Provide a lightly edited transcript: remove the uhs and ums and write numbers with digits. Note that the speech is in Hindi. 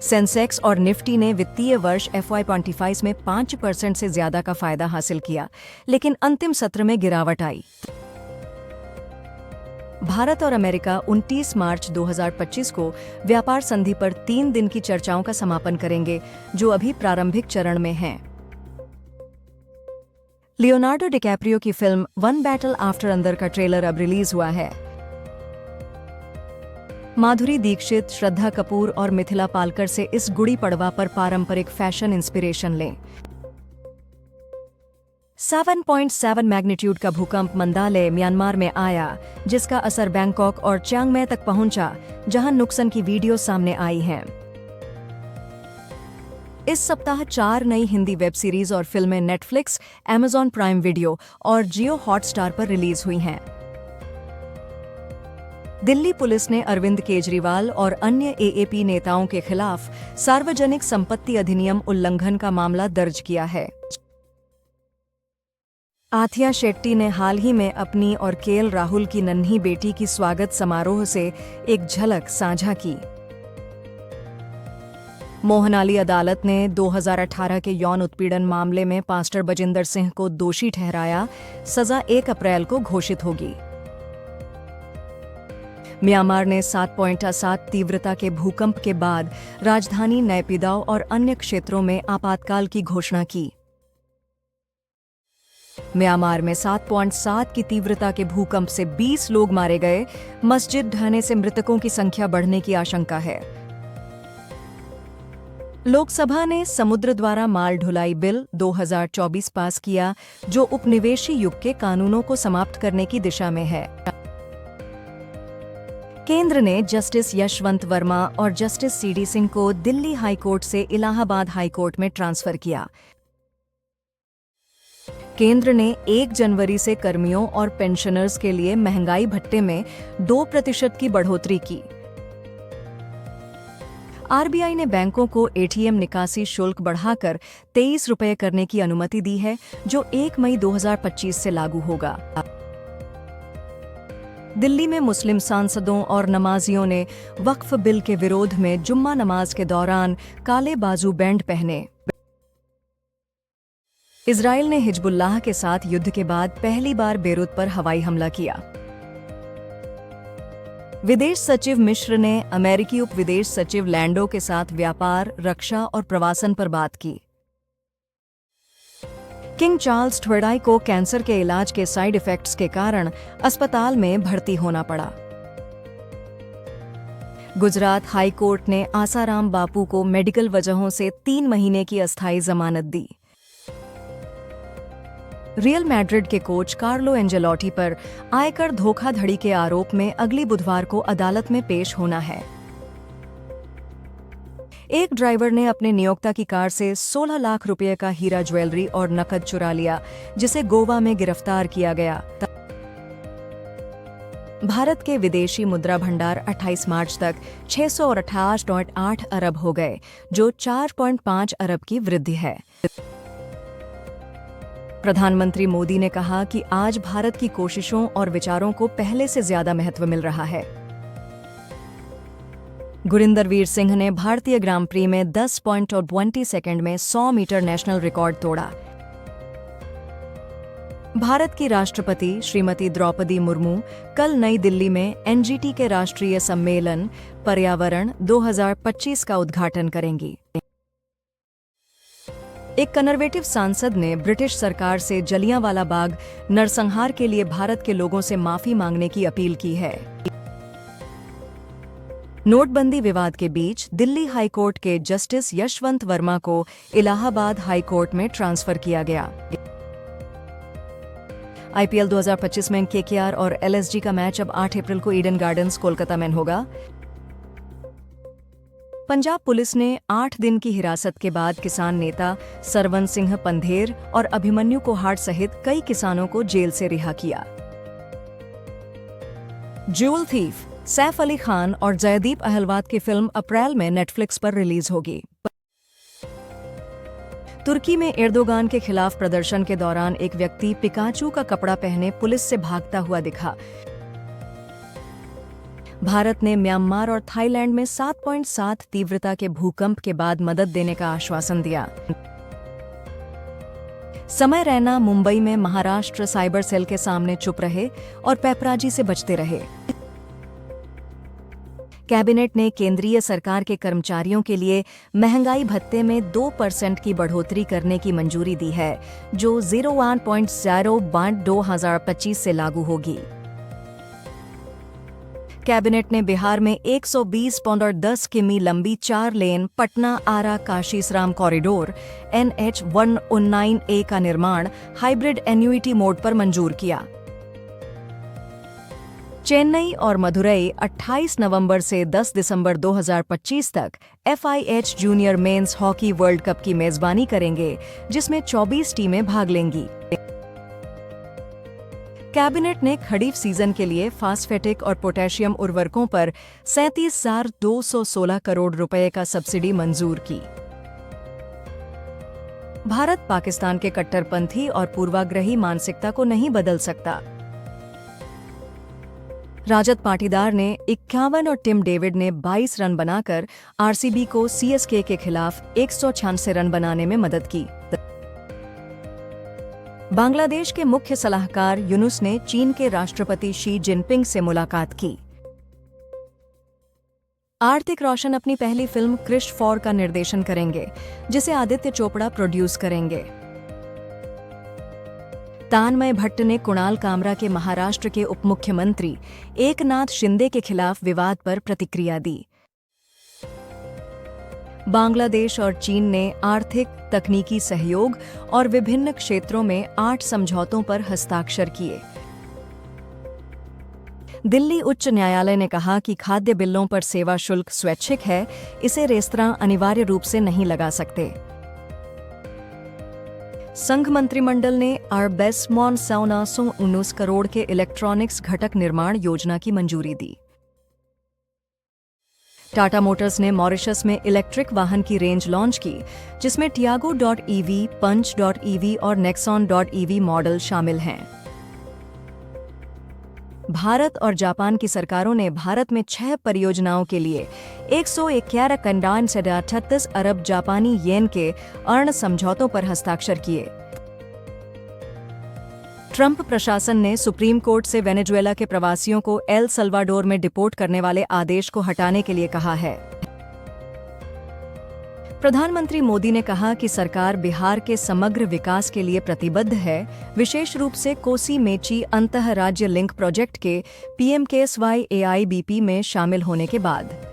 सेंसेक्स और निफ्टी ने वित्तीय वर्ष FY25 में 5% से ज्यादा का फायदा हासिल किया, लेकिन अंतिम सत्र में गिरावट आई। भारत और अमेरिका 29 मार्च 2025 को व्यापार संधि पर 3 दिन की चर्चाओं का समापन करेंगे, जो अभी प्रारंभिक चरण में हैं। लियोनार्डो डिकैप्रियो की फिल्म वन बैटल आफ्टर अंदर का ट्रेलर अब रिलीज हुआ है। माधुरी दीक्षित, श्रद्धा कपूर और मिथिला पालकर से इस गुड़ी पड़वा पर पारंपरिक फैशन इंस्पिरेशन लें। 7.7 मैग्नीट्यूड का भूकंप मंदाले, म्यांमार में आया, जिसका असर बैंकॉक और चियांग माई तक पहुंचा, जहां नुकसान की वीडियो सामने आई हैं। इस सप्ताह 4 नई हिंदी वेब सीरीज और फिल्में नेटफ्लिक्स, Amazon प्राइम वीडियो और जियो हॉटस्टार पर रिलीज हुई हैं। दिल्ली पुलिस ने अरविंद केजरीवाल और अन्य AAP नेताओं के खिलाफ सार्वजनिक संपत्ति अधिनियम उल्लंघन का मामला दर्ज किया है। आथिया शेट्टी ने हाल ही में अपनी और KL राहुल की नन्ही बेटी की स्वागत समारोह से एक झलक साझा की। मोहनाली अदालत ने 2018 के यौन उत्पीड़न मामले में पास्टर बजिंदर सिंह को दोषी ठहराया, सजा 1 अप्रैल को घोषित होगी। म्यांमार ने 7.7 तीव्रता के भूकंप के बाद राजधानी नैपिदाव और अन्य क्षेत्रों में आपातकाल की घोषणा की। म्यांमार में 7.7 की तीव्रता के भूकंप से 20 लोग मारे गए, मस्जिद ढहने से मृतकों की संख्या बढ़ने की आशंका है। लोकसभा ने समुद्र द्वारा माल ढुलाई बिल 2024 पास किया, जो उपनिवेशी युग के कानूनों को समाप्त करने की दिशा में है। केंद्र ने जस्टिस यशवंत वर्मा और जस्टिस CD सिंह को दिल्ली हाई कोर्ट से इलाहाबाद हाई कोर्ट में ट्रांसफर किया। केंद्र ने 1 जनवरी से कर्मियों और पेंशनर्स के लिए महंगाई भत्ते में 2% की बढ़ोतरी की। RBI ने बैंकों को ATM निकासी शुल्क बढ़ाकर 23 रुपये करने की अनुमति दी है, जो 1 मई 2025 से लागू होगा। दिल्ली में मुस्लिम सांसदों और नमाजियों ने वक्फ बिल के विरोध में जुम्मा नमाज के दौरान काले बाजू बैंड पहने। इजराइल ने हिजबुल्लाह के साथ युद्ध के बाद पहली बार बेरूत पर हवाई हमला किया। विदेश सचिव मिश्र ने अमेरिकी उप विदेश सचिव लैंडो के साथ व्यापार, रक्षा और प्रवासन पर बात की। किंग चार्ल्स थर्ड को कैंसर के इलाज के साइड इफेक्ट्स के कारण अस्पताल में भर्ती होना पड़ा। गुजरात हाई कोर्ट ने आसाराम बापू को मेडिकल वजहों से 3 महीने की अस्थायी जमानत दी। रियल मैड्रिड के कोच कार्लो एंजेलोटी पर आयकर धोखाधड़ी के आरोप में अगली बुधवार को अदालत में पेश होना है। एक ड्राइवर ने अपने नियोक्ता की कार से 16 लाख रुपए का हीरा ज्वेलरी और नकद चुरा लिया, जिसे गोवा में गिरफ्तार किया गया। भारत के विदेशी मुद्रा भंडार 28 मार्च तक 628.8 अरब हो गए, जो 4.5 अरब की वृद्धि है। प्रधानमंत्री मोदी ने कहा कि आज भारत की कोशिशों और विचारों को पहले से ज्यादा महत्व मिल रहा है। गुरिंदर वीर सिंह ने भारतीय ग्रां प्री में 10.20 सेकंड में 100 मीटर नेशनल रिकॉर्ड तोड़ा। भारत की राष्ट्रपति श्रीमती द्रौपदी मुर्मू कल नई दिल्ली में NGT के राष्ट्रीय सम्मेलन पर्यावरण 2025 का उद्घाटन करेंगी। एक कंजर्वेटिव सांसद ने ब्रिटिश सरकार से जलियांवाला बाग नरसंहार के लिए भारत के लोगों से माफी मांगने की अपील की है। नोटबंदी विवाद के बीच दिल्ली हाई कोर्ट के जस्टिस यशवंत वर्मा को इलाहाबाद हाई कोर्ट में ट्रांसफर किया गया। IPL 2025 में KKR और LSG का मैच अब 8 अप्रैल को ईडन गार्डन्स कोलकाता में होगा। पंजाब पुलिस ने 8 दिन की हिरासत के बाद किसान नेता सरवन सिंह पंधेर और अभिमन्यु कोहाड़ सहित कई किसानों को जेल से रिहा किया। ज्यूल थीफ सैफ अली खान और जयदीप अहलवाद की फिल्म अप्रैल में नेटफ्लिक्स पर रिलीज होगी। तुर्की में एर्दोगान के खिलाफ प्रदर्शन के दौरान एक व्यक्ति पिकाचू का कपड़ा पहने पुलिस से भागता हुआ दिखा। भारत ने म्यांमार और थाईलैंड में 7.7 तीव्रता के भूकंप के बाद मदद देने का आश्वासन दिया। समय रैना मुंबई में महाराष्ट्र साइबर सेल के सामने चुप रहे और पेपराजी से बचते रहे। कैबिनेट ने केंद्रीय सरकार के कर्मचारियों के लिए महंगाई भत्ते में 2% की बढ़ोतरी करने की मंजूरी दी है, जो 01.0/2025 से लागू होगी। कैबिनेट ने बिहार में 120.10 किमी लंबी 4 लेन पटना आरा काशीराम कॉरिडोर NH-119A का निर्माण हाइब्रिड एन्युइटी मोड पर मंजूर किया। चेन्नई और मदुरई 28 नवंबर से 10 दिसंबर 2025 तक FIH junior men's hockey world cup की मेजबानी करेंगे, जिसमें 24 टीमें भाग लेंगी। कैबिनेट ने खरीफ सीजन के लिए फास्फेटिक और पोटेशियम उर्वरकों पर 37,216 करोड़ रुपए का सब्सिडी मंजूर की। भारत पाकिस्तान के कट्टरपंथी और पूर्वाग्रही मानसिकता को नहीं बदल सकता। राजद पाटीदार ने 51 और टिम डेविड ने 22 रन बनाकर RCB को CSK के खिलाफ 196 रन बनाने में मदद की। बांग्लादेश के मुख्य सलाहकार यूनुस ने चीन के राष्ट्रपति शी जिनपिंग से मुलाकात की। आर्तिक रोशन अपनी पहली फिल्म क्रिश 4 का निर्देशन करेंगे, जिसे आदित्य चोपड़ा प्रोड्यूस करेंगे। तानमय भट्ट ने कुणाल कामरा के महाराष्ट्र के उपमुख्यमंत्री एकनाथ शिंदे के खिलाफ विवाद पर प्रतिक्रिया दी। बांग्लादेश और चीन ने आर्थिक, तकनीकी सहयोग और विभिन्न क्षेत्रों में 8 समझौतों पर हस्ताक्षर किए। दिल्ली उच्च न्यायालय ने कहा कि खाद्य बिलों पर सेवा शुल्क स्वैच्छिक है, इसे रेस्तरां अनिवार्य रूप से नहीं लगा सकते। संघ मंत्रिमंडल ने आर्बेसमॉन 1919 करोड़ के इलेक्ट्रॉनिक्स घटक निर्माण योजना की मंजूरी दी। टाटा मोटर्स ने मॉरिशस में इलेक्ट्रिक वाहन की रेंज लॉन्च की, जिसमें टियागो.EV, पंच.EV और नेक्सॉन.EV मॉडल शामिल हैं। भारत और जापान की सरकारों ने भारत में 6 परियोजनाओं के लिए 111.38 अरब जापानी येन के अर्ण समझौतों पर हस्ताक्षर किए। ट्रंप प्रशासन ने सुप्रीम कोर्ट से वेनेजुएला के प्रवासियों को एल सल्वाडोर में डिपोर्ट करने वाले आदेश को हटाने के लिए कहा है। प्रधानमंत्री मोदी ने कहा कि सरकार बिहार के समग्र विकास के लिए प्रतिबद्ध है, विशेष रूप से कोसी मेची अंतः राज्य लिंक प्रोजेक्ट के PMKSY AIBP में शामिल होने के बाद।